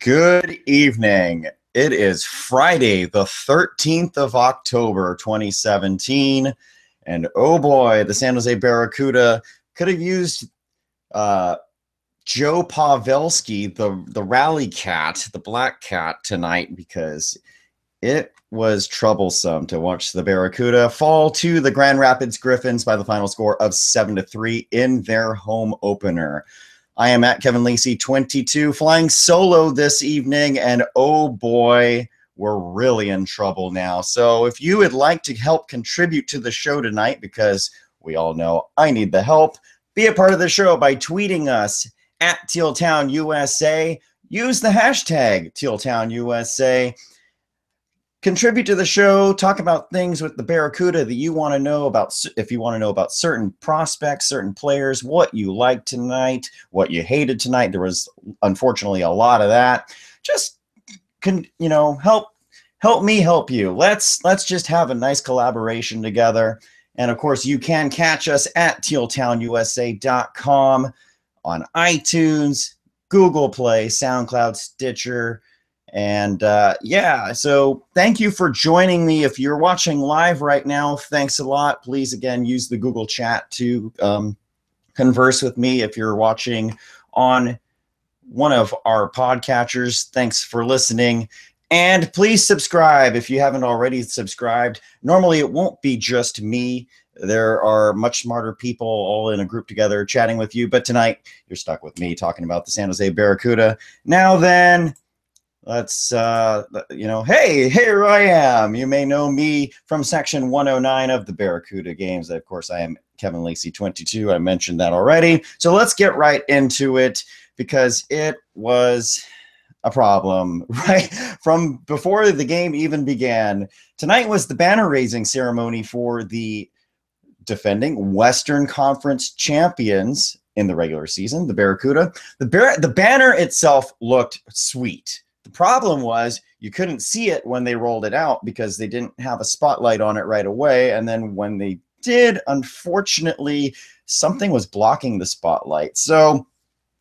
Good evening. It is Friday, the 13th of October, 2017. And oh boy, the San Jose Barracuda could have used Joe Pavelski, the rally cat, the black cat, tonight, because it was troublesome to watch the Barracuda fall to the Grand Rapids Griffins by the final score of 7-3 in their home opener. I am at Kevin Lacey 22, flying solo this evening, and oh boy, we're really in trouble now. So if you would like to help contribute to the show tonight, because we all know I need the help, be a part of the show by tweeting us at TealTownUSA. Use the hashtag TealTownUSA. Contribute to the show, talk about things with the Barracuda that you want to know about. If you want to know about certain prospects, certain players, what you liked tonight, what you hated tonight. There was unfortunately a lot of that. Just help me help you. Let's just have a nice collaboration together. And of course, you can catch us at tealtownusa.com on iTunes, Google Play, SoundCloud, Stitcher. And yeah, so thank you for joining me. If you're watching live right now, thanks a lot. Please, again, use the Google chat to converse with me. If you're watching on one of our podcatchers, thanks for listening. And please subscribe if you haven't already subscribed. Normally, it won't be just me. There are much smarter people all in a group together chatting with you. But tonight, you're stuck with me talking about the San Jose Barracuda. Now then, let's, hey, here I am. You may know me from section 109 of the Barracuda games. Of course, I am Kevin Lacey 22. I mentioned that already. So let's get right into it, because it was a problem right from before the game even began. Tonight was the banner raising ceremony for the defending Western Conference champions in the regular season, the Barracuda. The banner itself looked sweet. The problem was you couldn't see it when they rolled it out because they didn't have a spotlight on it right away. And then when they did, unfortunately, something was blocking the spotlight. So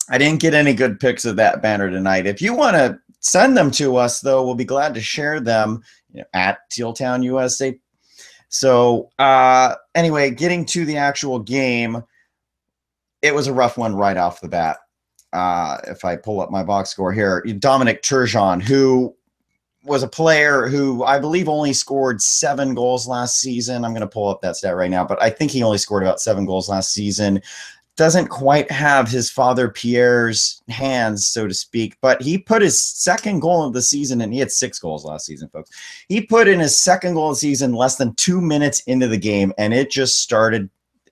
I didn't get any good pics of that banner tonight. If you want to send them to us, though, we'll be glad to share them at TealTownUSA. So anyway, getting to the actual game, it was a rough one right off the bat. If I pull up my box score here, Dominic Turgeon, who was a player who I believe only scored 7 goals last season. I'm going to pull up that stat right now, but I think he only scored about 7 goals last season. Doesn't quite have his father Pierre's hands, so to speak, but he put his second goal of the season, and he had 6 goals last season, folks. He put in his second goal of the season less than 2 minutes into the game, and it just started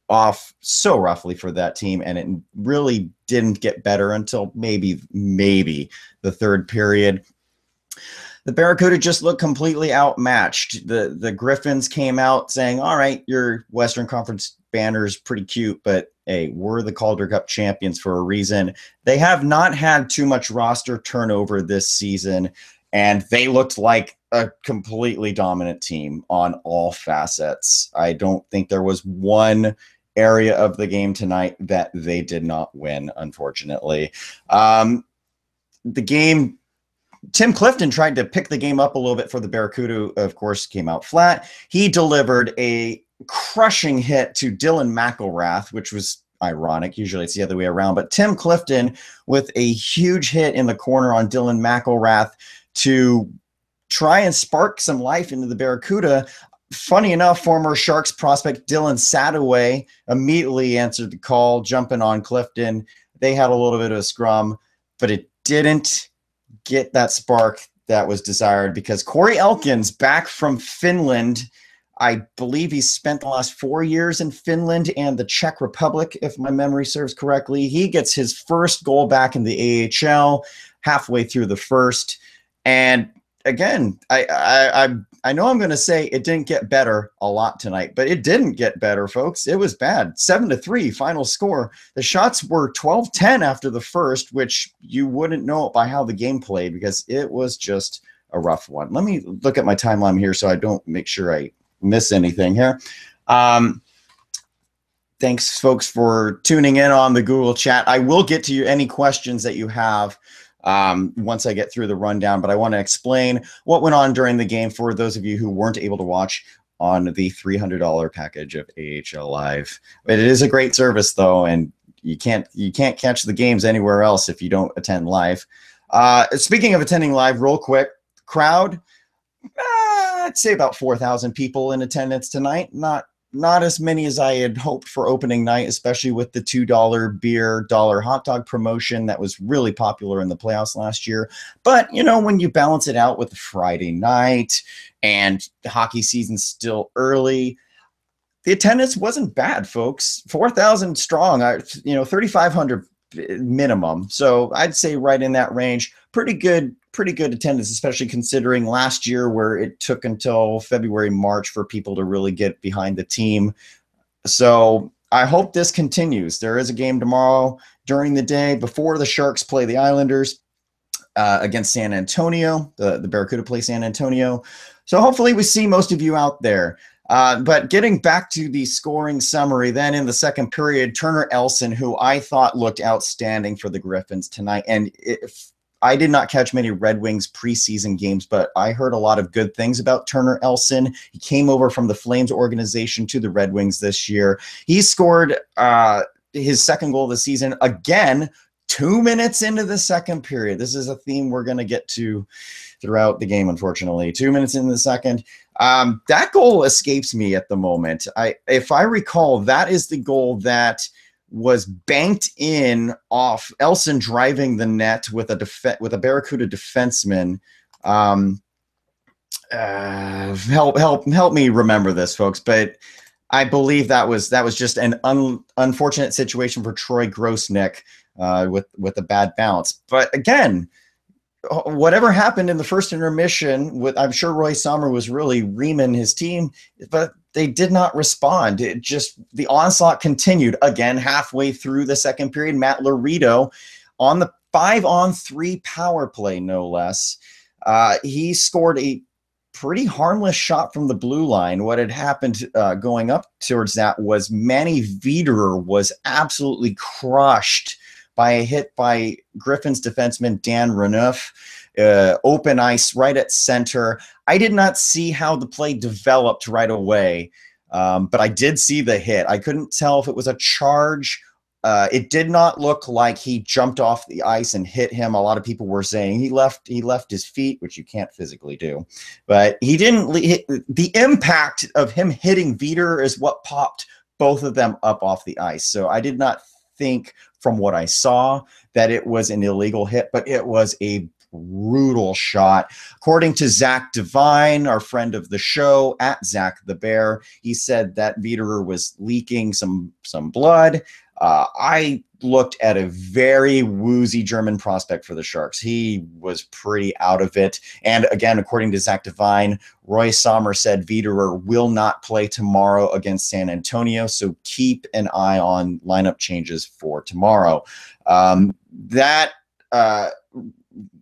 off so roughly for that team, and it really didn't get better until maybe the third period. The Barracuda just looked completely outmatched. The Griffins came out saying, all right, your Western Conference banner's pretty cute, but hey, we're the Calder Cup champions for a reason. They have not had too much roster turnover this season, and they looked like a completely dominant team on all facets. I don't think there was one area of the game tonight that they did not win, unfortunately. The game, Tim Clifton tried to pick the game up a little bit for the Barracuda, of course, came out flat. He delivered a crushing hit to Dylan McElrath, which was ironic. Usually it's the other way around, but Tim Clifton with a huge hit in the corner on Dylan McElrath to try and spark some life into the Barracuda. Funny enough, former Sharks prospect Dylan Sadoway immediately answered the call, jumping on Clifton. They had a little bit of a scrum, but it didn't get that spark that was desired because Corey Elkins, back from Finland, I believe he spent the last 4 years in Finland and the Czech Republic, if my memory serves correctly. He gets his first goal back in the AHL halfway through the first. And again, I know I'm going to say it didn't get better a lot tonight, but it didn't get better, folks. It was bad. 7-3 final score. The shots were 12-10 after the first, which you wouldn't know by how the game played because it was just a rough one. Let me look at my timeline here so I don't make sure I miss anything here. Thanks, folks, for tuning in on the Google chat. I will get to any questions that you have once I get through the rundown, but I want to explain what went on during the game for those of you who weren't able to watch on the $300 package of AHL Live. It is a great service, though, and you can't catch the games anywhere else if you don't attend live. Speaking of attending live, real quick, crowd, I'd say about 4,000 people in attendance tonight. Not as many as I had hoped for opening night, especially with the $2 beer, $1 hot dog promotion that was really popular in the playoffs last year. But, you know, when you balance it out with the Friday night and the hockey season's still early, the attendance wasn't bad, folks. 4,000 strong, 3,500 minimum. So I'd say right in that range. Pretty good attendance, especially considering last year where it took until February, March for people to really get behind the team. So I hope this continues. There is a game tomorrow during the day before the Sharks play the Islanders against San Antonio. The Barracuda play San Antonio. So hopefully we see most of you out there. But getting back to the scoring summary, then in the second period, Turner Elson, who I thought looked outstanding for the Griffins tonight, and I did not catch many Red Wings preseason games, but I heard a lot of good things about Turner Elson. He came over from the Flames organization to the Red Wings this year. He scored his second goal of the season, again, 2 minutes into the second period. This is a theme we're going to get to throughout the game, unfortunately. 2 minutes into the second. That goal escapes me at the moment. If I recall, that is the goal that was banked in off Elson driving the net with a Barracuda defenseman. Help me remember this, folks. But I believe that was just an unfortunate situation for Troy Grosnick with a bad bounce. But again, whatever happened in the first intermission, I'm sure Roy Sommer was really reaming his team, but they did not respond. The onslaught continued again halfway through the second period. Matt Laredo on the 5-on-3 power play, no less. He scored a pretty harmless shot from the blue line. What had happened going up towards that was Manny Viederer was absolutely crushed by a hit by Griffins defenseman Dan Renouf. Open ice right at center. I did not see how the play developed right away, but I did see the hit. I couldn't tell if it was a charge. It did not look like he jumped off the ice and hit him. A lot of people were saying he left his feet, which you can't physically do. But he didn't. The impact of him hitting Viederer is what popped both of them up off the ice. So I did not think from what I saw that it was an illegal hit, but it was a brutal shot. According to Zach Devine, our friend of the show, at Zach the Bear, he said that Viederer was leaking some blood. I looked at a very woozy German prospect for the Sharks. He was pretty out of it. And again, according to Zach Devine, Roy Sommer said Viederer will not play tomorrow against San Antonio, so keep an eye on lineup changes for tomorrow.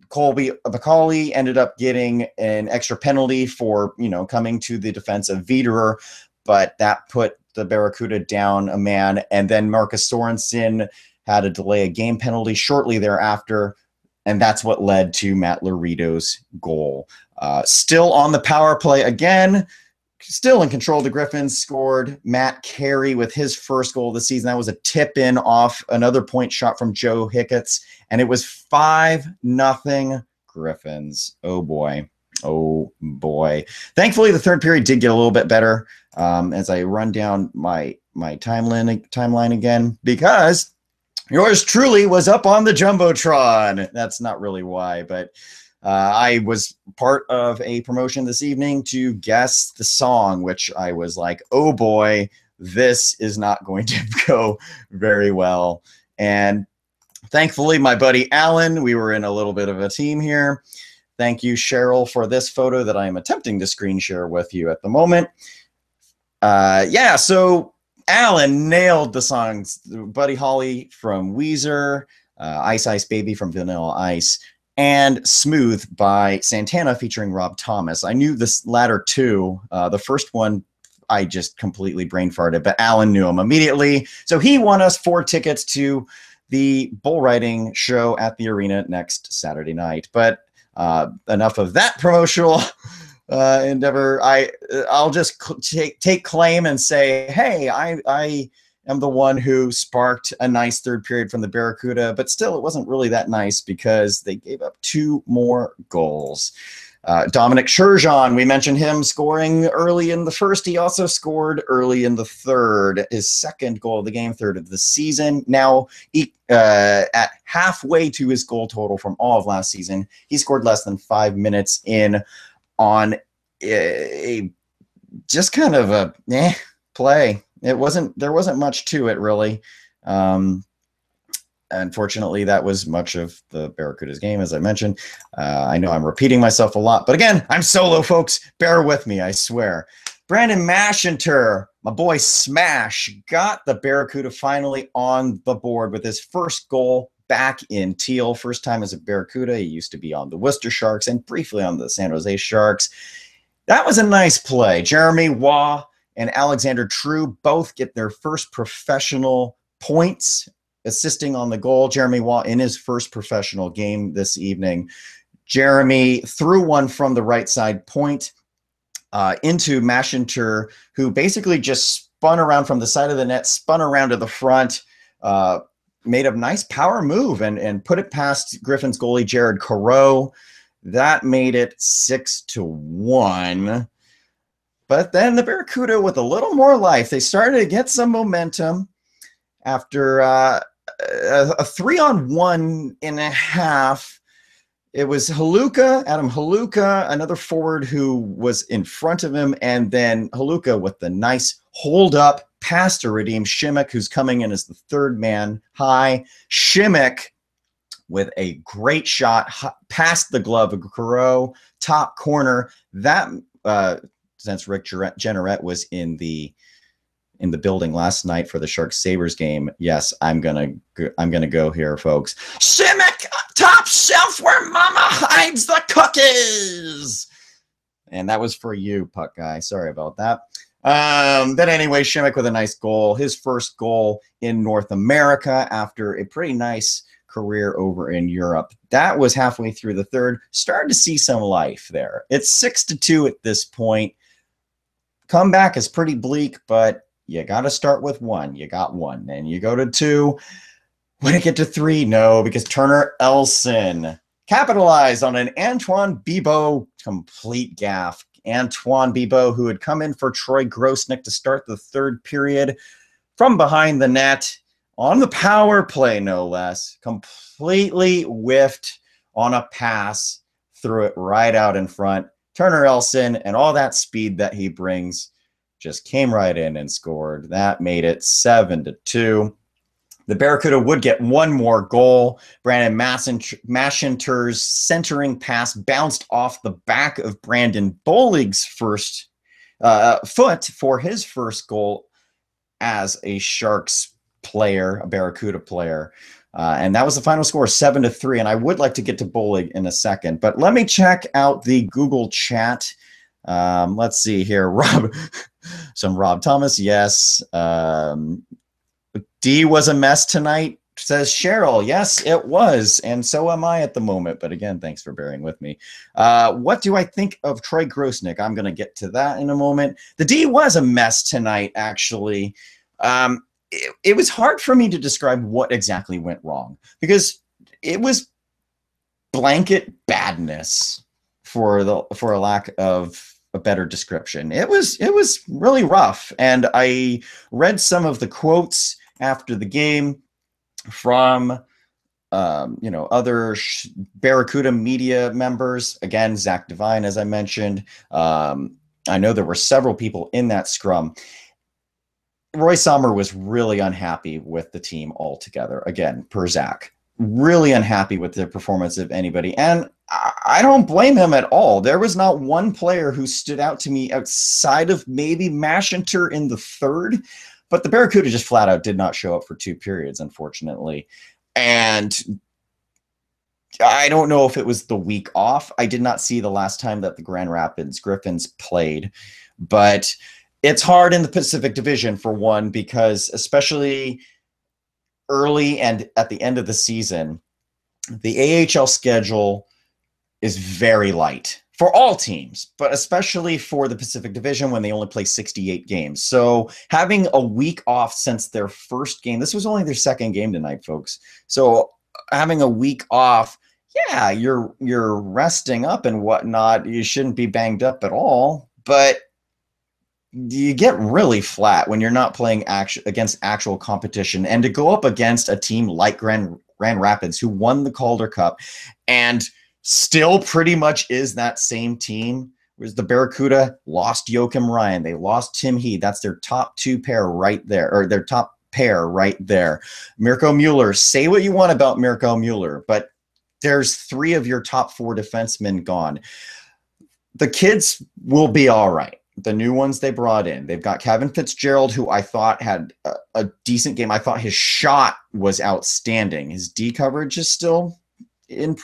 Colby Bacali ended up getting an extra penalty for, coming to the defense of Viederer, but that put the Barracuda down a man, and then Marcus Sorensen had a delay a game penalty shortly thereafter, and that's what led to Matt Laredo's goal. Still on the power play again, still in control, the Griffins scored. Matt Carey with his first goal of the season. That was a tip-in off another point shot from Joe Hicketts, and it was 5-0 Griffins. Oh, boy. Oh, boy. Thankfully, the third period did get a little bit better as I run down my timeline again, because yours truly was up on the Jumbotron. That's not really why, but I was part of a promotion this evening to guess the song, which I was like, oh boy, this is not going to go very well. And thankfully, my buddy Alan, we were in a little bit of a team here. Thank you, Cheryl, for this photo that I am attempting to screen share with you at the moment. So Alan nailed the songs. Buddy Holly from Weezer, Ice Ice Baby from Vanilla Ice, and Smooth by Santana featuring Rob Thomas. I knew this latter two. The first one, I just completely brain farted, but Alan knew him immediately. So he won us 4 tickets to the bull riding show at the arena next Saturday night. But enough of that promotional endeavor. I'll just take claim and say, hey, I am the one who sparked a nice third period from the Barracuda, but still it wasn't really that nice because they gave up 2 more goals. Dominic Sturgeon, we mentioned him scoring early in the first. He also scored early in the third, his second goal of the game, third of the season. Now, at halfway to his goal total from all of last season, he scored less than 5 minutes in on a just kind of a play. There wasn't much to it, really. Unfortunately, that was much of the Barracuda's game, as I mentioned. I know I'm repeating myself a lot, but again, I'm solo, folks. Bear with me, I swear. Brandon Mashinter, my boy Smash, got the Barracuda finally on the board with his first goal back in Teal. First time as a Barracuda. He used to be on the Worcester Sharks and briefly on the San Jose Sharks. That was a nice play. Jeremy Waugh and Alexander True both get their first professional points, assisting on the goal. Jeremy Waugh in his first professional game this evening. Jeremy threw one from the right side point into Mashinter, who basically just spun around from the side of the net, spun around to the front, made a nice power move and put it past Griffins goalie Jared Correau. That made it 6-1. But then the Barracuda, with a little more life, they started to get some momentum after a 3-on-1.5. It was Adam Haluka, another forward who was in front of him, and then Haluka with the nice hold up pass to Radim Šimić, who's coming in as the third man high. Šimić with a great shot past the glove of Correau, top corner. That since Rick Jenneret was in the building last night for the Sharks Sabres game. Yes, I'm gonna go here, folks. Šimić, top shelf where mama hides the cookies. And that was for you, puck guy. Sorry about that. But anyway, Šimić with a nice goal. His first goal in North America after a pretty nice career over in Europe. That was halfway through the third. Started to see some life there. It's 6-2 at this point. Comeback is pretty bleak, but you got to start with 1. You got 1. Then you go to 2. When it get to 3, no, because Turner Elson capitalized on an Antoine Bibeau complete gaffe. Antoine Bibeau, who had come in for Troy Grosnick to start the third period from behind the net on the power play, no less, completely whiffed on a pass, threw it right out in front. Turner Elson and all that speed that he brings just came right in and scored. That made it 7-2. The Barracuda would get 1 more goal. Brandon Mashinter's centering pass bounced off the back of Brandon Bolig's first foot for his first goal as a Sharks player, a Barracuda player. And that was the final score, 7-3. And I would like to get to Bolig in a second, but let me check out the Google chat. Let's see here. Rob Thomas. Yes. D was a mess tonight, says Cheryl. Yes, it was. And so am I at the moment. But again, thanks for bearing with me. What do I think of Troy Grosnick? I'm going to get to that in a moment. The D was a mess tonight, actually. It was hard for me to describe what exactly went wrong because it was blanket badness for a lack of a better description. It was really rough. And I read some of the quotes after the game from other Barracuda media members. Again, Zach Devine, as I mentioned. I know there were several people in that scrum. Roy Sommer was really unhappy with the team altogether. Again, per Zach, really unhappy with the performance of anybody. And I don't blame him at all. There was not one player who stood out to me outside of maybe Mashinter in the third, but the Barracuda just flat out did not show up for 2 periods, unfortunately. And I don't know if it was the week off. I did not see the last time that the Grand Rapids Griffins played, but it's hard in the Pacific Division for one, because especially early and at the end of the season, the AHL schedule is very light for all teams, but especially for the Pacific Division when they only play 68 games. So having a week off since their first game, this was only their second game tonight, folks. So having a week off, yeah, you're resting up and whatnot. You shouldn't be banged up at all, but you get really flat when you're not playing against actual competition. And to go up against a team like Grand Rapids, who won the Calder Cup and still pretty much is that same team, whereas the Barracuda lost Joachim Ryan. They lost Tim Heed. That's their top two pair right there, or their top pair right there. Mirko Mueller, say what you want about Mirko Mueller, but there's three of your top four defensemen gone. The kids will be all right. The new ones they brought in. They've got Kevin Fitzgerald, who I thought had a decent game. I thought his shot was outstanding. His D coverage is still in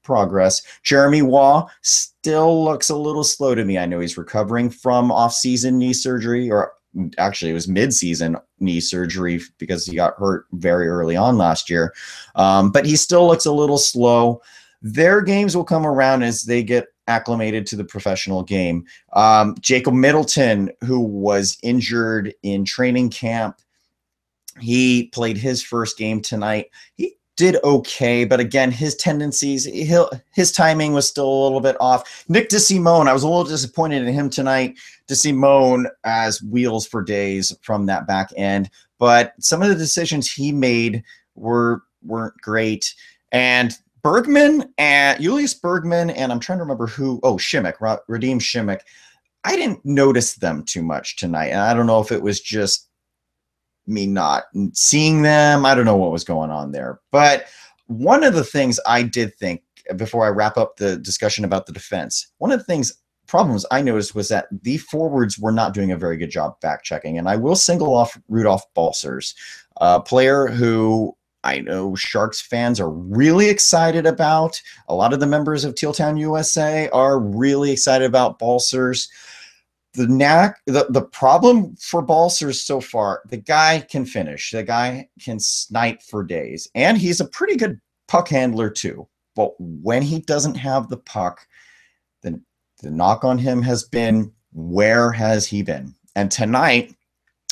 progress. Jeremy Waugh still looks a little slow to me. I know he's recovering from off-season knee surgery, or actually it was mid-season knee surgery because he got hurt very early on last year. But he still looks a little slow. Their games will come around as they get acclimated to the professional game. Jacob Middleton, who was injured in training camp, he played his first game tonight. He did okay, but again, his tendencies, his timing was still a little bit off. Nick DeSimone, I was a little disappointed in him tonight. DeSimone as wheels for days from that back end, but some of the decisions he made weren't great. And Bergman and Julius Bergman, and I'm trying to remember who, Shimmick, Radim Shimmick. I didn't notice them too much tonight. And I don't know if it was just me not seeing them. I don't know what was going on there. But one of the things I did think, before I wrap up the discussion about the defense, one of the problems I noticed was that the forwards were not doing a very good job back checking. And I will single off Rudolph Balcers, a player who I know Sharks fans are really excited about. A lot of the members of Teal Town USA are really excited about Balcers. The problem for Balcers so far, the guy can finish. The guy can snipe for days. And he's a pretty good puck handler too. But when he doesn't have the puck, then the knock on him has been, where has he been? And tonight,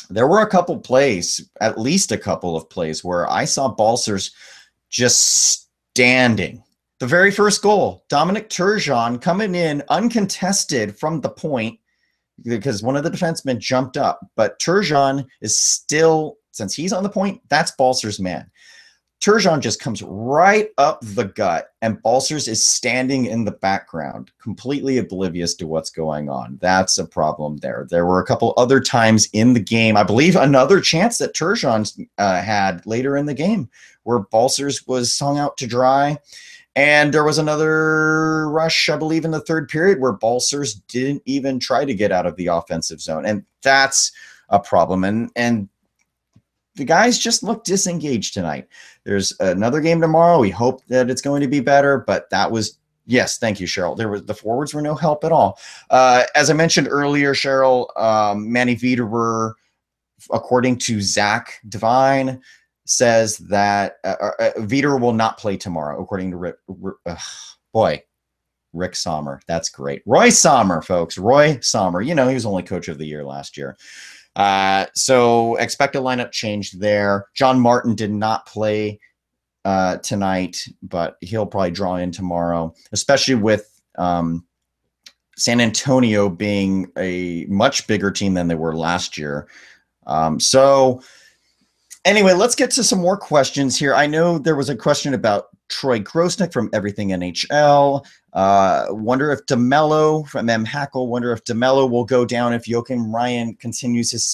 there were a couple plays, at least a couple of plays, where I saw Balcers just standing. The very first goal, Dominic Turgeon coming in uncontested from the point because one of the defensemen jumped up. But Turgeon is still, since he's on the point, that's Balcers' man. Turgeon just comes right up the gut, and Balcers is standing in the background, completely oblivious to what's going on. That's a problem there. There were a couple other times in the game, I believe another chance that Turgeon had later in the game, where Balcers was hung out to dry. And there was another rush, I believe, in the third period where Balcers didn't even try to get out of the offensive zone. And that's a problem. And the guys just look disengaged tonight. There's another game tomorrow. We hope that it's going to be better, but that was, yes, thank you, Cheryl. The forwards were no help at all. As I mentioned earlier, Cheryl, Manny Wiederer, according to Zach Devine, says that Wiederer will not play tomorrow, according to Rick Sommer. That's great. Roy Sommer, folks. Roy Sommer. You know, he was only coach of the year last year. So expect a lineup change there. John Martin did not play tonight, but he'll probably draw in tomorrow, especially with San Antonio being a much bigger team than they were last year. So anyway, let's get to some more questions here. I know there was a question about Troy Grosnick from Everything NHL. Wonder if DeMello from M. Hackle, wonder if DeMello will go down if Joachim Ryan continues his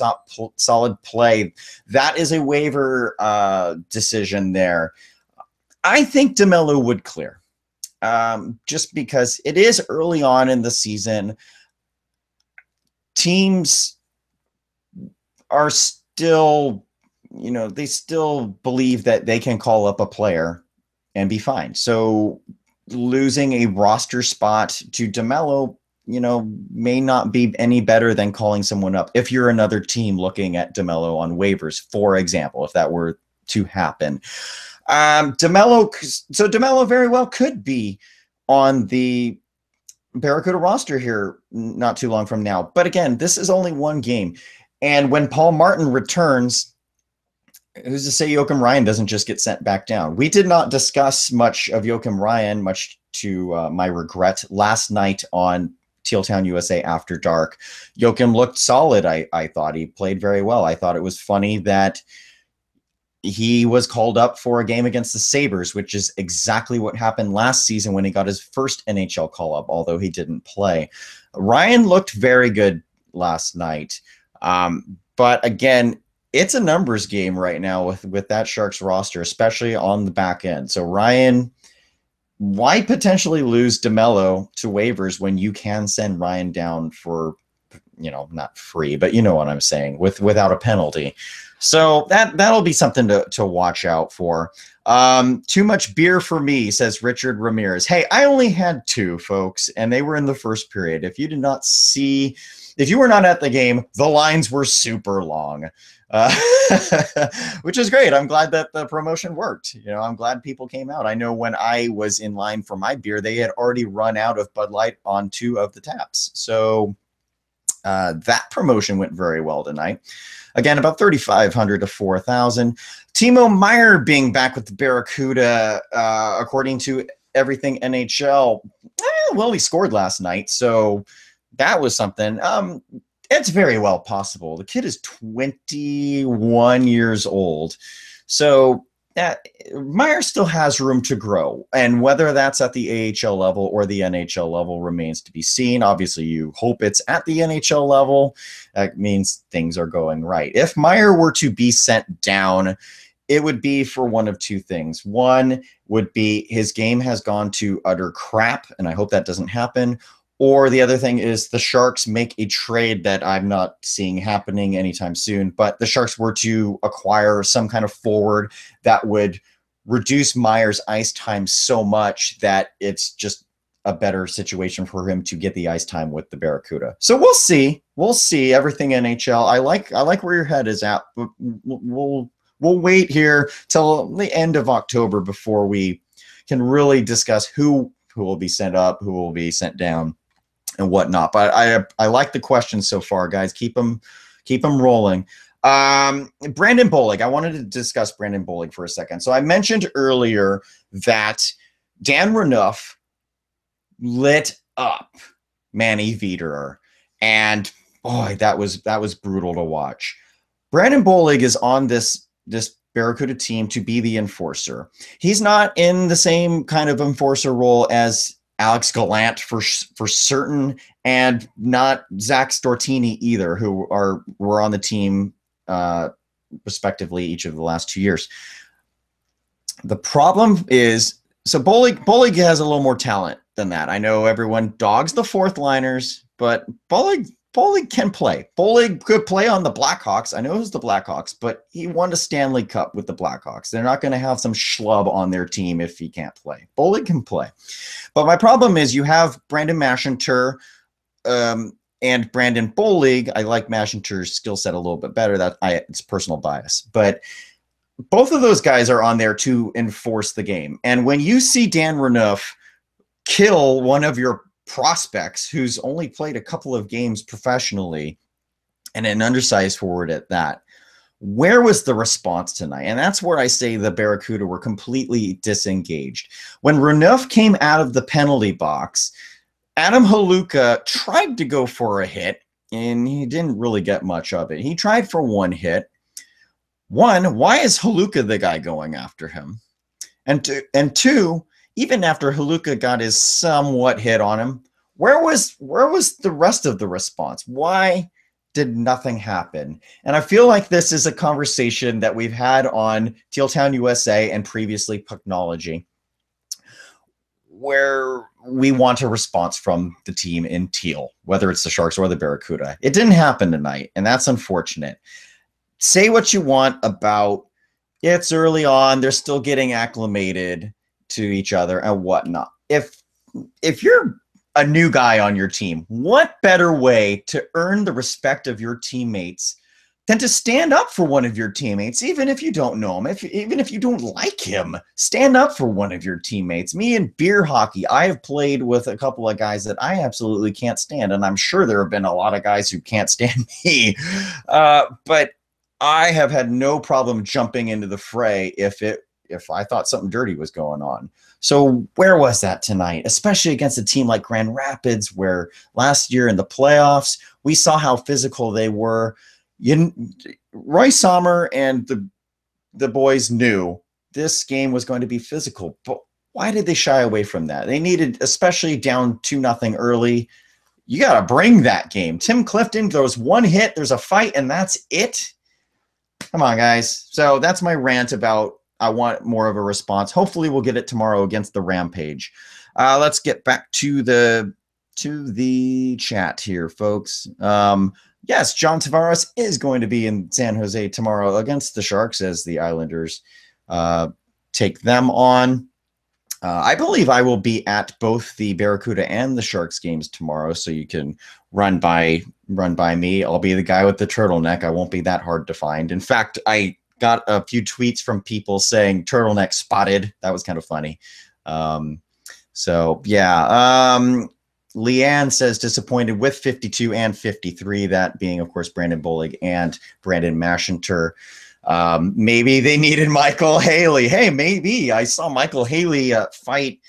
solid play. That is a waiver decision there. I think DeMello would clear just because it is early on in the season. Teams are still, you know, they still believe that they can call up a player and be fine. So losing a roster spot to DeMello, you know, may not be any better than calling someone up if you're another team looking at DeMello on waivers, for example, if that were to happen. DeMello very well could be on the Barracuda roster here not too long from now. But again, this is only one game. And when Paul Martin returns, who's to say Joakim Ryan doesn't just get sent back down? We did not discuss much of Joakim Ryan, much to my regret, last night on Teal Town USA After Dark. Joakim looked solid. I thought he played very well. I thought it was funny that he was called up for a game against the Sabres, which is exactly what happened last season when he got his first NHL call-up, although he didn't play. Ryan looked very good last night. But again, it's a numbers game right now with that Sharks roster, especially on the back end. So Ryan, why potentially lose DeMello to waivers when you can send Ryan down for, not free, but you know what I'm saying, without a penalty. So that'll be something to watch out for. Too much beer for me, says Richard Ramirez. Hey, I only had 2, folks, and they were in the first period. If you were not at the game, the lines were super long, which is great. I'm glad that the promotion worked. I'm glad people came out. I know when I was in line for my beer, they had already run out of Bud Light on 2 of the taps. So that promotion went very well tonight. Again, about 3,500 to 4,000. Timo Meier being back with the Barracuda, according to everything NHL. Well, he scored last night, so that was something. It's very well possible. The kid is 21 years old, so Meier still has room to grow, and whether that's at the AHL level or the NHL level remains to be seen. Obviously, you hope it's at the NHL level. That means things are going right. If Meier were to be sent down, it would be for one of 2 things. One would be his game has gone to utter crap, and I hope that doesn't happen. Or the other thing is the Sharks make a trade that I'm not seeing happening anytime soon, but the Sharks were to acquire some kind of forward that would reduce Meier's ice time so much that it's just a better situation for him to get the ice time with the Barracuda. So we'll see. We'll see everything NHL. I like where your head is at, but we'll wait here till the end of October before we can really discuss who will be sent up, who will be sent down, and whatnot. But I like the questions so far, guys. Keep them rolling. Brandon Bollig. I wanted to discuss Brandon Bollig for a second. So I mentioned earlier that Dan Renouf lit up Manny Viederer, and boy, that was brutal to watch. Brandon Bollig is on this Barracuda team to be the enforcer. He's not in the same kind of enforcer role as Alex Gallant for certain, and not Zach Stortini either, who were on the team respectively each of the last 2 years. The problem is, so Bollig has a little more talent than that. I know everyone dogs the 4th liners, but Bollig can play. Bollig could play on the Blackhawks. I know it was the Blackhawks, but he won a Stanley Cup with the Blackhawks. They're not going to have some schlub on their team if he can't play. Bollig can play. But my problem is you have Brandon Maschinter and Brandon Bollig. I like Maschinter's skill set a little bit better. It's personal bias. But both of those guys are on there to enforce the game. And when you see Dan Renouf kill one of your prospects who's only played a couple of games professionally, and an undersized forward at that, where was the response tonight? And that's where I say the Barracuda were completely disengaged. When Renouf came out of the penalty box, Adam Haluka tried to go for a hit, and he didn't really get much of it. He tried for 1 hit. One, why is Haluka the guy going after him? And two, even after Haluka got his somewhat hit on him, where was the rest of the response? Why did nothing happen? And I feel like this is a conversation that we've had on Teal Town USA and previously Pucknology, where we want a response from the team in Teal, whether it's the Sharks or the Barracuda. It didn't happen tonight, and that's unfortunate. Say what you want about it's early on, they're still getting acclimated to each other and whatnot. If you're a new guy on your team, what better way to earn the respect of your teammates than to stand up for one of your teammates, even if you don't know him, even if you don't like him. Stand up for one of your teammates. Me in beer hockey, I have played with a couple of guys that I absolutely can't stand, and I'm sure there have been a lot of guys who can't stand me. But I have had no problem jumping into the fray if I thought something dirty was going on. So where was that tonight, especially against a team like Grand Rapids, where last year in the playoffs, we saw how physical they were. Roy Sommer and the boys knew this game was going to be physical, but why did they shy away from that? They needed, especially down 2-0 early, you got to bring that game. Tim Clifton throws one hit, there's a fight, and that's it. Come on, guys. So that's my rant about I want more of a response. Hopefully we'll get it tomorrow against the Rampage. Let's get back to the chat here, folks. Yes, John Tavares is going to be in San Jose tomorrow against the Sharks as the Islanders take them on. I believe I will be at both the Barracuda and the Sharks games tomorrow, so you can run by me. I'll be the guy with the turtleneck. I won't be that hard to find. In fact, I got a few tweets from people saying turtleneck spotted. That was kind of funny. So yeah. Leanne says disappointed with 52 and 53, that being, of course, Brandon Bollig and Brandon Maschinter. Maybe they needed Michael Haley. Hey, maybe. I saw Michael Haley fight.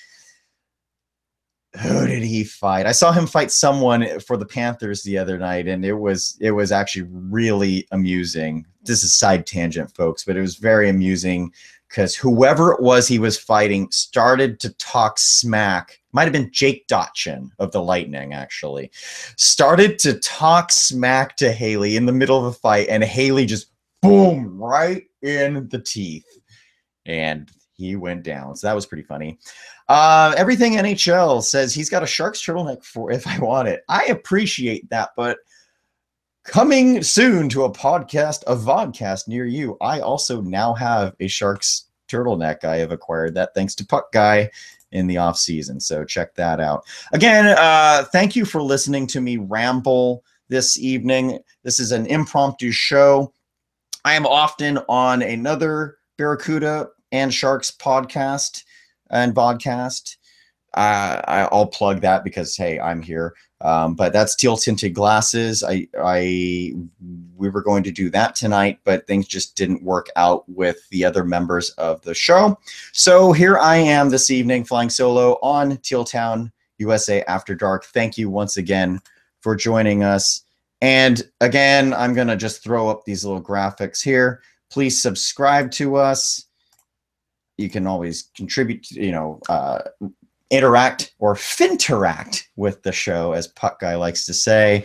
Who did he fight? I saw him fight someone for the Panthers the other night, and it was actually really amusing. This is side tangent, folks, but it was very amusing because whoever it was he was fighting started to talk smack. Might have been Jake Dotchin of the Lightning, actually. Started to talk smack to Haley in the middle of the fight, and Haley just, boom, right in the teeth. And he went down. So that was pretty funny. Everything NHL says he's got a Sharks turtleneck for if I want it. I appreciate that, but coming soon to a vodcast near you, I also now have a Sharks turtleneck. I have acquired that thanks to Puck Guy in the off season. So check that out. Again, thank you for listening to me ramble this evening. This is an impromptu show. I am often on another Barracuda and Sharks podcast and vodcast. I'll plug that because, hey, I'm here. But that's Teal Tinted Glasses. We were going to do that tonight, but things just didn't work out with the other members of the show. So here I am this evening flying solo on Teal Town, USA After Dark. Thank you once again for joining us. And again, I'm going to just throw up these little graphics here. Please subscribe to us. You can always contribute, interact or finteract with the show, as Puck Guy likes to say,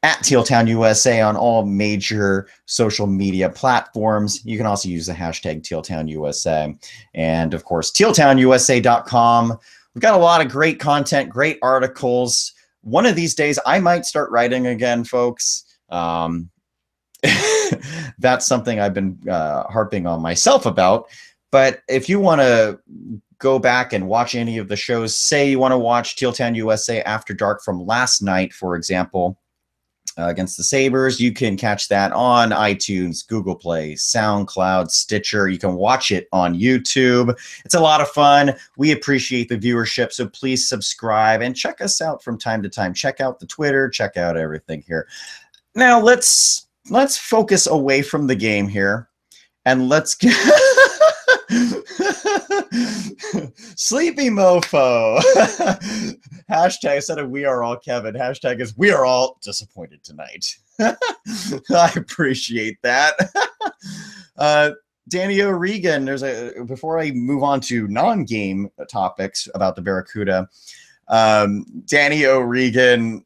at Teal Town USA on all major social media platforms. You can also use the hashtag Teal Town USA. And of course, tealtownusa.com. We've got a lot of great content, great articles. One of these days, I might start writing again, folks. That's something I've been harping on myself about. But if you want to go back and watch any of the shows, say you want to watch Teal Town USA After Dark from last night, for example, against the Sabres, you can catch that on iTunes, Google Play, SoundCloud, Stitcher. You can watch it on YouTube. It's a lot of fun. We appreciate the viewership, so please subscribe and check us out from time to time. Check out the Twitter, check out everything here. Now let's focus away from the game here, and let's get Sleepy Mofo. Hashtag instead of we are all Kevin. Hashtag is we are all disappointed tonight. I appreciate that. Danny O'Regan, before I move on to non-game topics about the Barracuda, Danny O'Regan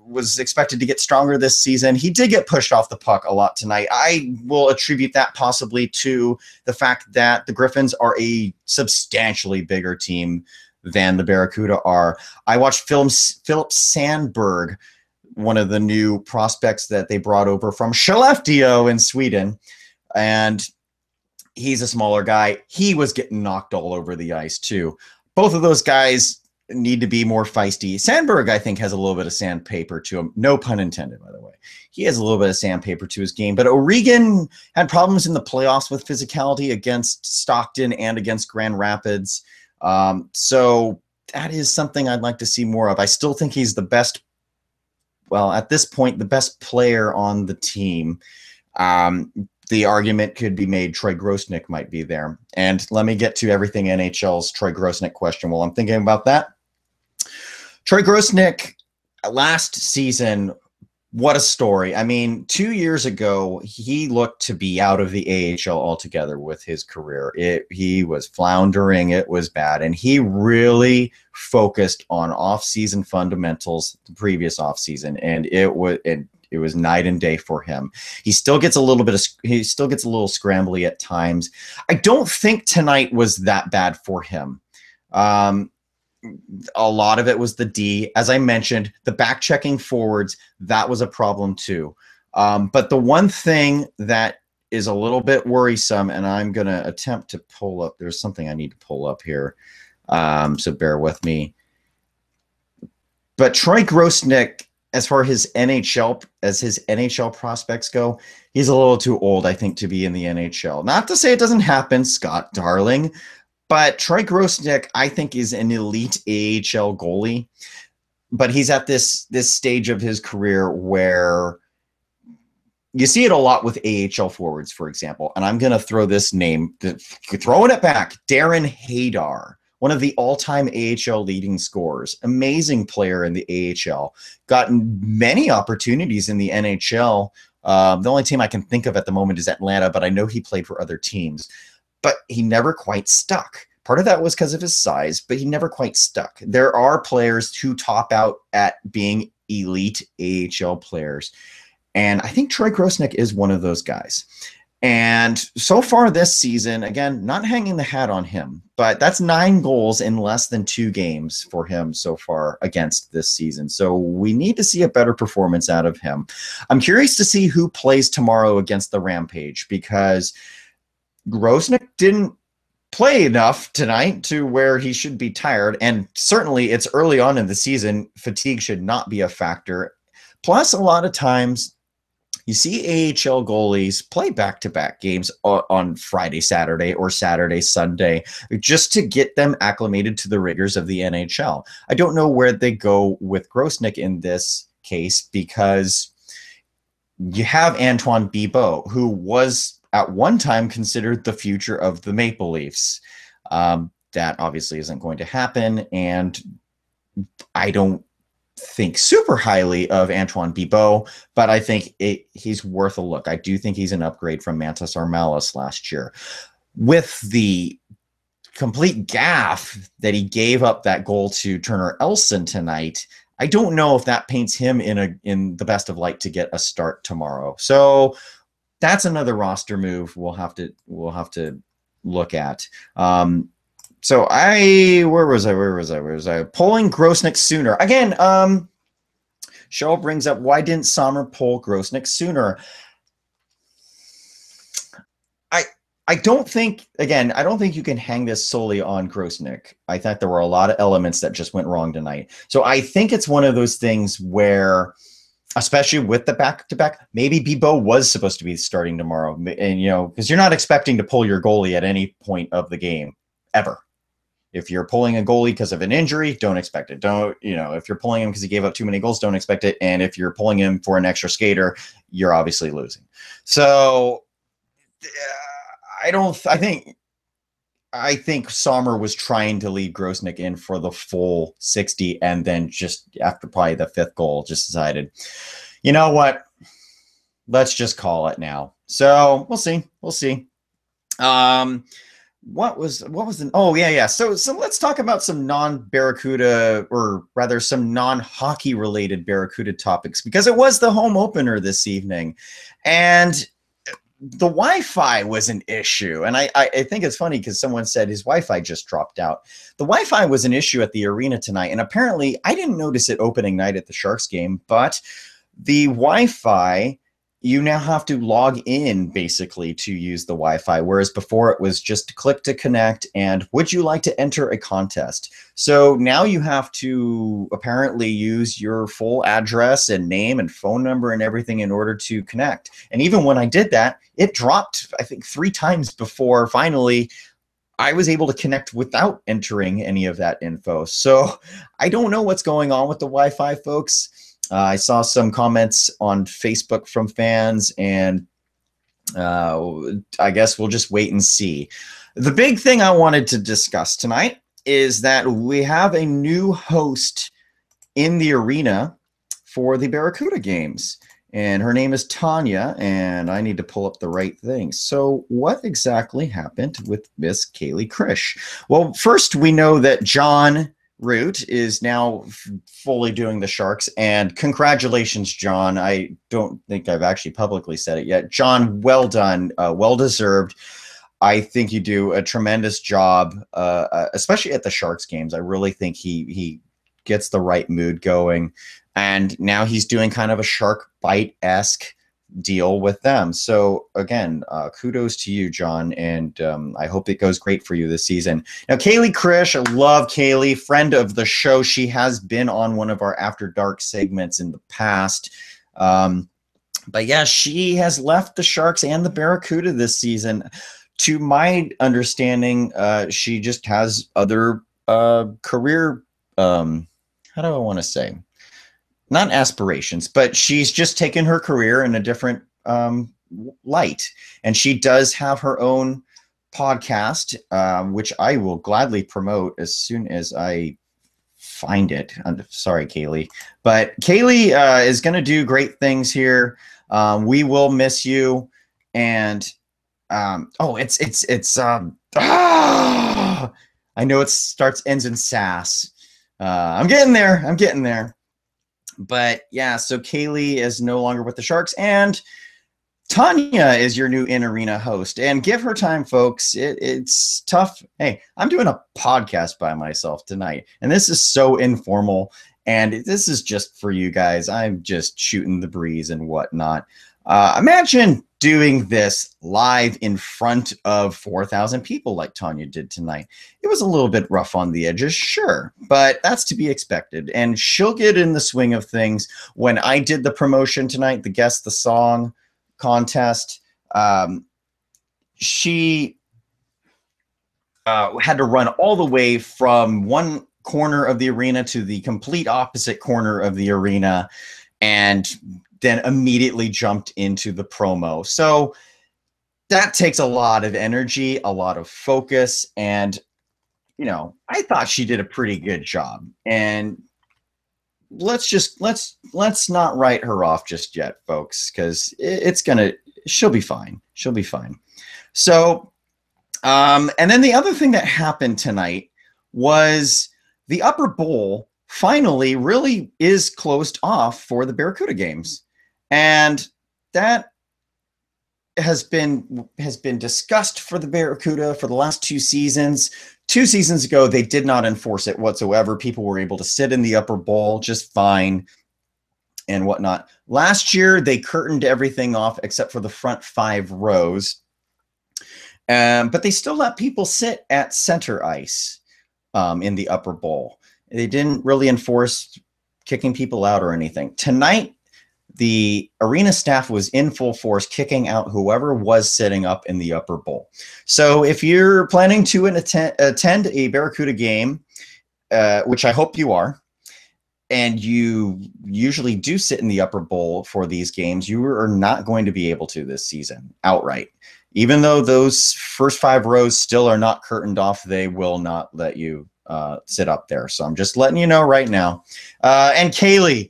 was expected to get stronger this season. He did get pushed off the puck a lot tonight. I will attribute that possibly to the fact that the Griffins are a substantially bigger team than the Barracuda are. I watched Philip Sandberg, one of the new prospects that they brought over from Skellefteå in Sweden, and he's a smaller guy. He was getting knocked all over the ice too. Both of those guys need to be more feisty. Sandberg, I think, has a little bit of sandpaper to him. No pun intended, by the way. He has a little bit of sandpaper to his game. But O'Regan had problems in the playoffs with physicality against Stockton and against Grand Rapids. So that is something I'd like to see more of. I still think he's the best, well, at this point, the best player on the team. The argument could be made Troy Grosnick might be there. And let me get to everything NHL's Troy Grosnick question while I'm thinking about that. Troy Grosnick, last season, what a story. I mean, 2 years ago, he looked to be out of the AHL altogether with his career. He was floundering. It was bad. And he really focused on off-season fundamentals the previous off-season. And it was night and day for him. He still gets a little scrambly at times. I don't think tonight was that bad for him. A lot of it was the D. As I mentioned, the back-checking forwards, that was a problem too. But the one thing that is a little bit worrisome, and I'm going to attempt to pull up, there's something I need to pull up here, so bear with me. But Troy Grosnick, as far as his NHL prospects go, he's a little too old, I think, to be in the NHL. Not to say it doesn't happen, Scott Darling, but Troy Grosnick, I think, is an elite AHL goalie. But he's at this stage of his career where you see it a lot with AHL forwards, for example. And I'm going to throw this name, throwing it back, Darren Haydar. One of the all-time AHL leading scorers, amazing player in the AHL, gotten many opportunities in the NHL. The only team I can think of at the moment is Atlanta, but I know he played for other teams. But he never quite stuck. Part of that was because of his size, but he never quite stuck. There are players who top out at being elite AHL players. And I think Troy Grosnick is one of those guys. And so far this season, again, not hanging the hat on him, but that's 9 goals in less than 2 games for him so far against this season. So we need to see a better performance out of him. I'm curious to see who plays tomorrow against the Rampage, because Grosnick didn't play enough tonight to where he should be tired. And certainly it's early on in the season. Fatigue should not be a factor. Plus, a lot of times you see AHL goalies play back-to-back games on Friday, Saturday, or Saturday, Sunday, just to get them acclimated to the rigors of the NHL. I don't know where they go with Grosnick in this case, because you have Antoine Bibeau, who was at one time considered the future of the Maple Leafs. That obviously isn't going to happen, and I don't think super highly of Antoine Bibeau, but I think he's worth a look. I do think he's an upgrade from Mantas Armalis last year. With the complete gaffe that he gave up that goal to Turner Elson tonight, I don't know if that paints him in the best of light to get a start tomorrow. So that's another roster move we'll have to look at. So where was I? Polling Grosnick sooner. Again, Cheryl brings up, why didn't Sommer poll Grosnick sooner? I don't think you can hang this solely on Grosnick. I thought there were a lot of elements that just went wrong tonight. So I think it's one of those things where, especially with the back-to-back, maybe Bibeau was supposed to be starting tomorrow. And, because you're not expecting to pull your goalie at any point of the game, ever. If you're pulling a goalie because of an injury, don't expect it. If you're pulling him because he gave up too many goals, don't expect it. And if you're pulling him for an extra skater, you're obviously losing. So I think Sommer was trying to lead Grosnick in for the full 60, and then just after probably the 5th goal, just decided, you know what? Let's just call it now. So we'll see. What was the, oh yeah. So let's talk about some non-Barracuda, or rather some non-hockey related Barracuda topics, because it was the home opener this evening, and the Wi-Fi was an issue. And I think it's funny because someone said his Wi-Fi just dropped out. The Wi-Fi was an issue at the arena tonight, and apparently I didn't notice it opening night at the Sharks game, but the Wi-Fi you now have to log in basically to use the Wi-Fi, whereas before it was just click to connect and would you like to enter a contest? So now you have to apparently use your full address and name and phone number and everything in order to connect. And even when I did that, it dropped, I think, 3 times before finally I was able to connect without entering any of that info. So I don't know what's going on with the Wi-Fi, folks. I saw some comments on Facebook from fans, and I guess we'll just wait and see. The big thing I wanted to discuss tonight is that we have a new host in the arena for the Barracuda games. And her name is Tanya, and I need to pull up the right thing. So what exactly happened with Miss Kaylee Krish? Well, first we know that John Root is now fully doing the Sharks, and congratulations, John. I don't think I've actually publicly said it yet. John, well done, well deserved. I think you do a tremendous job, especially at the Sharks games. I really think he gets the right mood going, and now he's doing kind of a Shark Bite-esque deal with them. So again, kudos to you, John, and I hope it goes great for you this season. Now, Kaylee Krish, I love Kaylee, friend of the show. She has been on one of our After Dark segments in the past. But yeah, she has left the Sharks and the Barracuda this season. To my understanding, she just has other career, how do I want to say? Not aspirations, but she's just taken her career in a different light. And she does have her own podcast, which I will gladly promote as soon as I find it. I'm sorry, Kaylee. But Kaylee is going to do great things here. We will miss you. And I know it ends in sass. I'm getting there. But yeah, so Kaylee is no longer with the Sharks, and Tanya is your new in-arena host. And give her time, folks. It's tough. Hey, I'm doing a podcast by myself tonight, and this is so informal, and this is just for you guys. I'm just shooting the breeze and whatnot. Imagine doing this live in front of 4,000 people like Tanya did tonight. It was a little bit rough on the edges, sure, but that's to be expected. And she'll get in the swing of things. When I did the promotion tonight, the Guess the Song contest, she had to run all the way from one corner of the arena to the complete opposite corner of the arena, and then immediately jumped into the promo. So that takes a lot of energy, a lot of focus, and I thought she did a pretty good job. And let's not write her off just yet, folks, because she'll be fine. She'll be fine. So, and then the other thing that happened tonight was the upper bowl finally really is closed off for the Barracuda games. And that has been discussed for the Barracuda for the last 2 seasons. 2 seasons ago, they did not enforce it whatsoever. People were able to sit in the upper bowl just fine and whatnot. Last year, they curtained everything off except for the front 5 rows. But they still let people sit at center ice in the upper bowl. They didn't really enforce kicking people out or anything. Tonight, the arena staff was in full force kicking out whoever was sitting up in the upper bowl. So if you're planning to attend a Barracuda game, which I hope you are, and you usually do sit in the upper bowl for these games, you are not going to be able to this season outright. Even though those first 5 rows still are not curtained off, they will not let you sit up there. So I'm just letting you know right now. And Kaylee,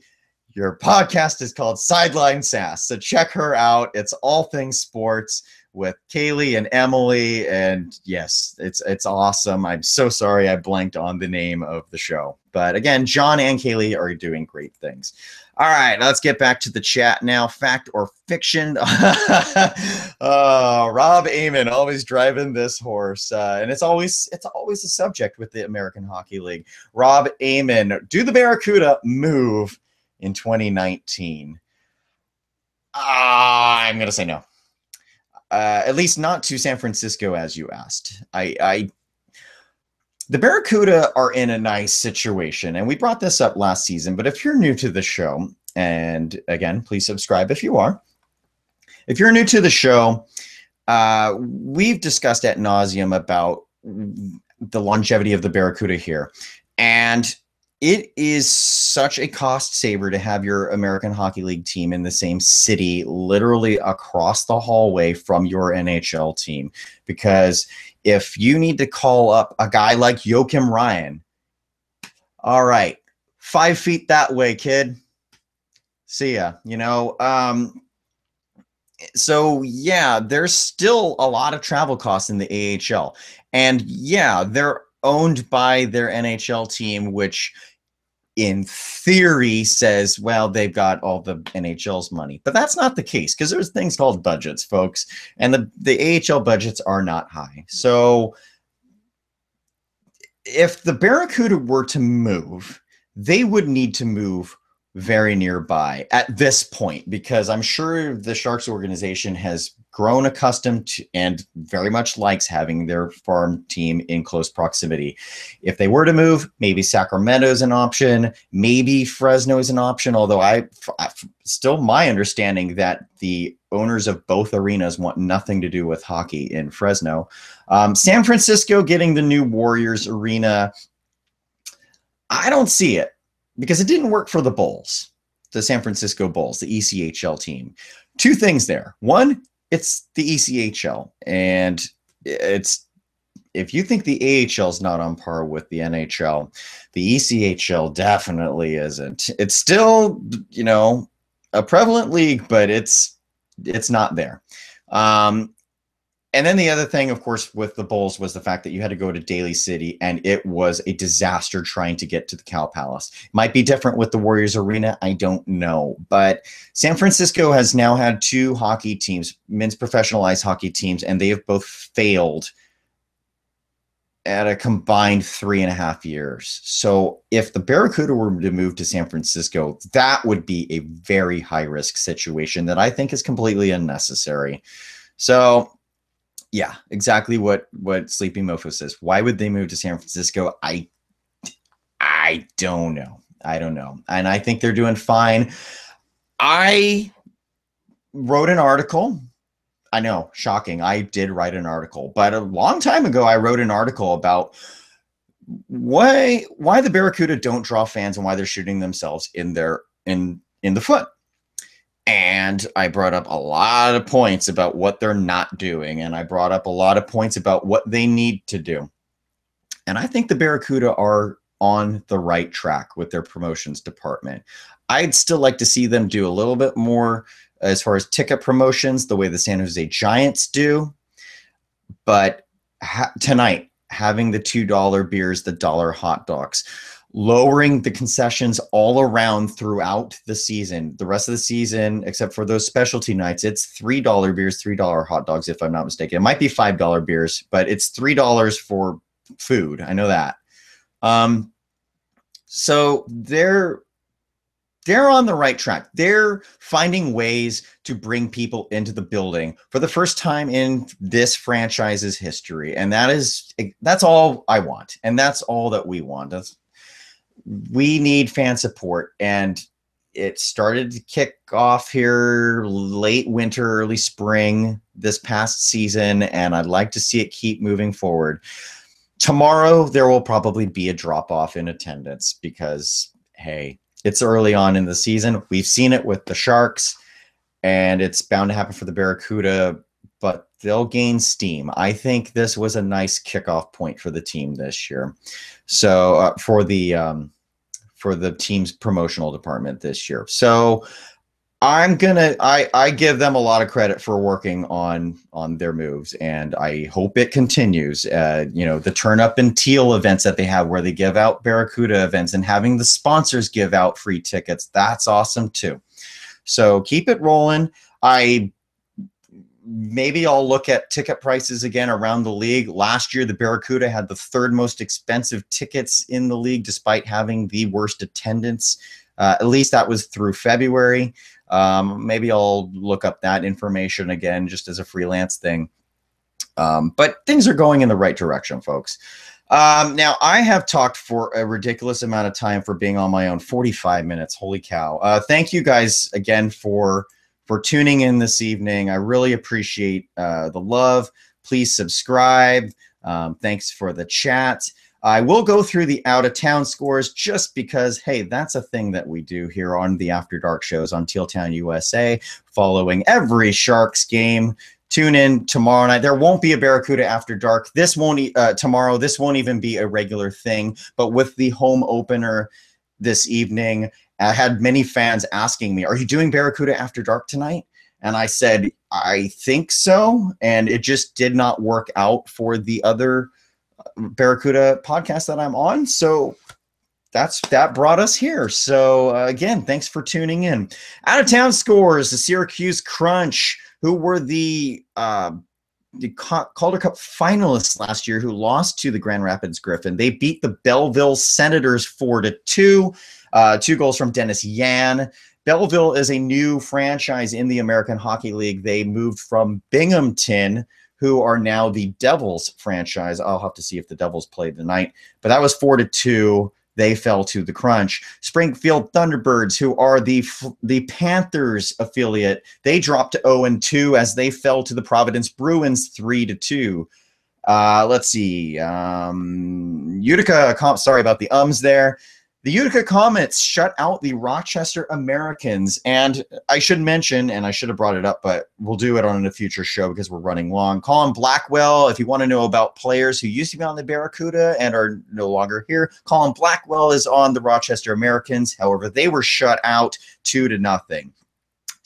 your podcast is called Sideline Sass, so check her out. It's all things sports with Kaylee and Emily, and yes, it's awesome. I'm so sorry I blanked on the name of the show. But again, John and Kaylee are doing great things. All right, let's get back to the chat now. Fact or fiction? Rob Amon always driving this horse, and it's always a subject with the American Hockey League. Rob Amon, do the Barracuda move in 2019? I'm going to say no. At least not to San Francisco, as you asked. The Barracuda are in a nice situation, and we brought this up last season, but if you're new to the show, and again, please subscribe if you are. If you're new to the show, we've discussed ad nauseum about the longevity of the Barracuda here, and it is such a cost saver to have your American Hockey League team in the same city, literally across the hallway from your NHL team, because if you need to call up a guy like Joachim Ryan, all right, 5 feet that way, kid. See ya. So yeah, there's still a lot of travel costs in the AHL. And yeah, they're owned by their NHL team, which in theory says, well, they've got all the NHL's money. But that's not the case, because there's things called budgets, folks. And the AHL budgets are not high. So if the Barracuda were to move, they would need to move very nearby at this point, because I'm sure the Sharks organization has grown accustomed to and very much likes having their farm team in close proximity. If they were to move, maybe Sacramento is an option, maybe Fresno is an option, although I still my understanding that the owners of both arenas want nothing to do with hockey in Fresno. San Francisco getting the new Warriors arena, I don't see it, because it didn't work for the Bulls, the San Francisco Bulls, the ECHL team. Two things there. One, it's the ECHL, and it's, if you think the AHL is not on par with the NHL, the ECHL definitely isn't. It's still, a prevalent league, but it's not there. And then the other thing, of course, with the Bulls was the fact that you had to go to Daly City, and it was a disaster trying to get to the Cow Palace. Might be different with the Warriors Arena. I don't know. But San Francisco has now had two hockey teams, men's professional ice hockey teams, and they have both failed at a combined 3.5 years. So if the Barracuda were to move to San Francisco, that would be a very high-risk situation that I think is completely unnecessary. So yeah, exactly what Sleeping Mofo says. Why would they move to San Francisco? I don't know. I don't know. And I think they're doing fine. I wrote an article. I know, shocking. I did write an article, but a long time ago, I wrote an article about why the Barracuda don't draw fans and why they're shooting themselves in the foot. And I brought up a lot of points about what they're not doing. And I brought up a lot of points about what they need to do. And I think the Barracuda are on the right track with their promotions department. I'd still like to see them do a little bit more as far as ticket promotions, the way the San Jose Giants do. But tonight, having the $2 beers, the dollar hot dogs, lowering the concessions all around throughout the season. The rest of the season, except for those specialty nights, it's $3 beers, $3 hot dogs, if I'm not mistaken. It might be $5 beers, but it's $3 for food. I know that. So they're on the right track. They're finding ways to bring people into the building for the first time in this franchise's history. And that's all I want. And that's all that we want. We need fan support, and it started to kick off here late winter, early spring this past season, and I'd like to see it keep moving forward. Tomorrow, there will probably be a drop-off in attendance because, hey, it's early on in the season. We've seen it with the Sharks, and it's bound to happen for the Barracuda, but they'll gain steam. I think this was a nice kickoff point for the team this year. So for the team's promotional department this year. So I give them a lot of credit for working on their moves, and I hope it continues. The Turn Up and Teal events that they have where they give out Barracuda events and having the sponsors give out free tickets. That's awesome too. So keep it rolling. Maybe I'll look at ticket prices again around the league. Last year, the Barracuda had the third most expensive tickets in the league, despite having the worst attendance. At least that was through February. Maybe I'll look up that information again just as a freelance thing. But things are going in the right direction, folks. Now, I have talked for a ridiculous amount of time for being on my own, 45 minutes. Holy cow. Thank you guys again for tuning in this evening. I really appreciate the love. Please subscribe. Thanks for the chat. I will go through the out-of-town scores just because, hey, that's a thing that we do here on the After Dark shows on Teal Town USA, following every Sharks game. Tune in tomorrow night. There won't be a Barracuda After Dark. This won't tomorrow. This won't even be a regular thing. But with the home opener this evening, I had many fans asking me, "Are you doing Barracuda After Dark tonight?" And I said, "I think so." And it just did not work out for the other Barracuda podcast that I'm on. So that brought us here. So again, thanks for tuning in. Out of town scores: the Syracuse Crunch, who were the Calder Cup finalists last year, who lost to the Grand Rapids Griffin. They beat the Belleville Senators 4-2. 2 goals from Dennis Yan. Belleville is a new franchise in the American Hockey League. They moved from Binghamton, who are now the Devils franchise. I'll have to see if the Devils played tonight. But that was 4-2. They fell to the Crunch. Springfield Thunderbirds, who are the Panthers affiliate, they dropped to 0-2 as they fell to the Providence Bruins 3-2. Let's see. Utica, sorry about the ums there. The Utica Comets shut out the Rochester Americans. And I should mention, and I should have brought it up, but we'll do it on a future show because we're running long. Colin Blackwell, if you want to know about players who used to be on the Barracuda and are no longer here, Colin Blackwell is on the Rochester Americans. However, they were shut out 2-0.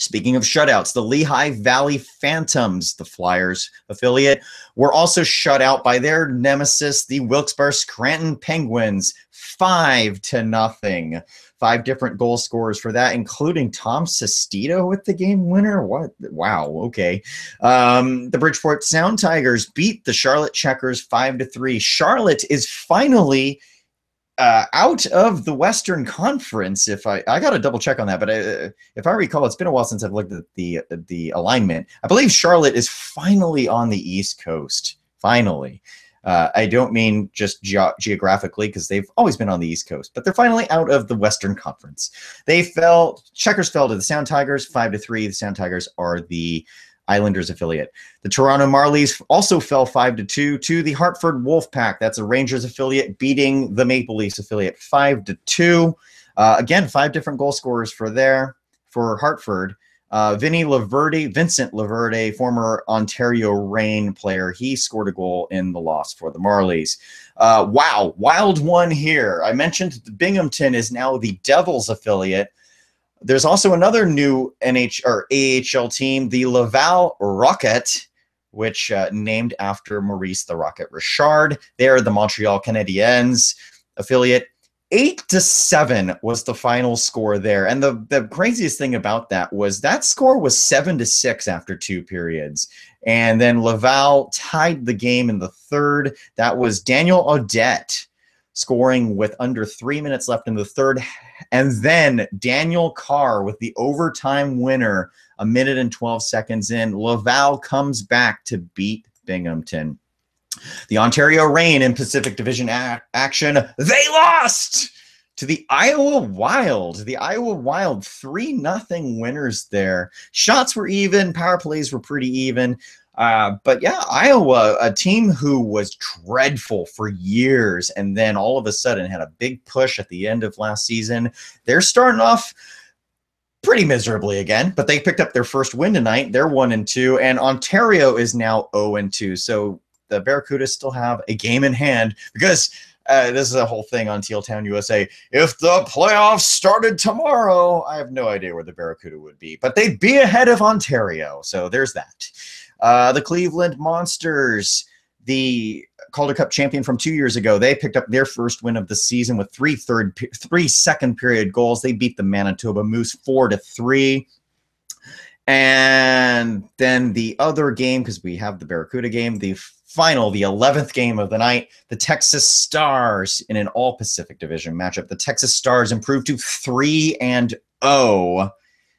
Speaking of shutouts, the Lehigh Valley Phantoms, the Flyers affiliate, were also shut out by their nemesis, the Wilkes-Barre Scranton Penguins, 5-0. 5 different goal scorers for that, including Tom Sestito with the game winner. What? Wow. Okay. The Bridgeport Sound Tigers beat the Charlotte Checkers 5-3. Charlotte is finally out of the Western Conference. If I got to double check on that, but if I recall, it's been a while since I've looked at the alignment. I believe Charlotte is finally on the East Coast. Finally. I don't mean just geographically, because they've always been on the East Coast, but they're finally out of the Western Conference. Checkers fell to the Sound Tigers 5-3. The Sound Tigers are the Islanders affiliate. The Toronto Marlies also fell 5-2 to the Hartford Wolfpack. That's a Rangers affiliate, beating the Maple Leafs affiliate 5-2. Again, 5 different goal scorers for Hartford. Vincent Laverde, former Ontario Reign player, he scored a goal in the loss for the Marlies. Wow, wild one here. I mentioned the Binghamton is now the Devils affiliate. There's also another new AHL team, the Laval Rocket, which named after Maurice the Rocket Richard. They are the Montreal Canadiens affiliate. 8-7 was the final score there. And the craziest thing about that score was 7-6 after 2 periods. And then Laval tied the game in the third. That was Daniel Audette scoring with under 3 minutes left in the third. And then Daniel Carr with the overtime winner, 1 minute and 12 seconds in. Laval comes back to beat Binghamton. The Ontario Reign in Pacific Division action, they lost to the Iowa Wild. The Iowa Wild, 3-0 winners there. Shots were even, power plays were pretty even. But yeah, Iowa, a team who was dreadful for years and then all of a sudden had a big push at the end of last season. They're starting off pretty miserably again, but they picked up their first win tonight. They're 1-2, and Ontario is now 0-2. So the Barracuda still have a game in hand, because this is a whole thing on Teal Town USA. If the playoffs started tomorrow, I have no idea where the Barracuda would be, but they'd be ahead of Ontario. So there's that. The Cleveland Monsters, the Calder Cup champion from 2 years ago, they picked up their first win of the season with 3 second period goals. They beat the Manitoba Moose 4-3. And then the other game, because we have the Barracuda game, the 11th game of the night, the Texas Stars in an all-Pacific Division matchup. The Texas Stars improved to 3-0.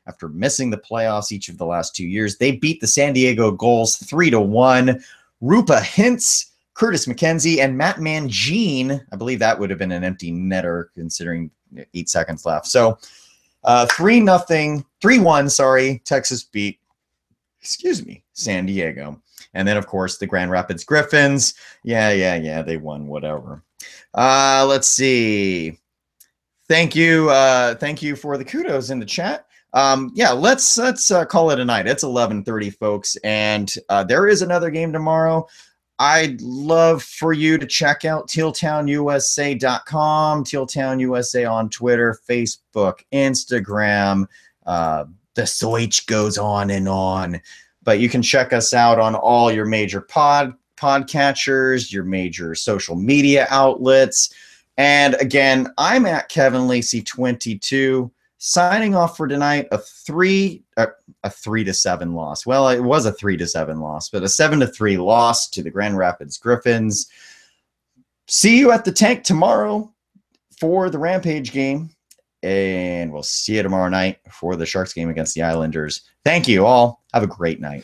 after missing the playoffs each of the last 2 years. They beat the San Diego Gulls 3-1. Rupa Hintz, Curtis McKenzie, and Matt Mangine. I believe that would have been an empty netter considering 8 seconds left. So 3-1, sorry, Texas beat, San Diego. And then, of course, the Grand Rapids Griffins. Yeah, they won, whatever. Let's see. Thank you for the kudos in the chat. Let's call it a night. It's 11:30, folks, and there is another game tomorrow. I'd love for you to check out tealtownusa.com, Tealtown USA on Twitter, Facebook, Instagram. The search goes on and on. But you can check us out on all your major podcatchers, your major social media outlets. And again, I'm at Kevin Lacey 22, signing off for tonight. A 3-7 loss. Well, it was a 3-7 loss, but a 7-3 loss to the Grand Rapids Griffins. See you at the tank tomorrow for the Rampage game, and we'll see you tomorrow night for the Sharks game against the Islanders. Thank you all. Have a great night.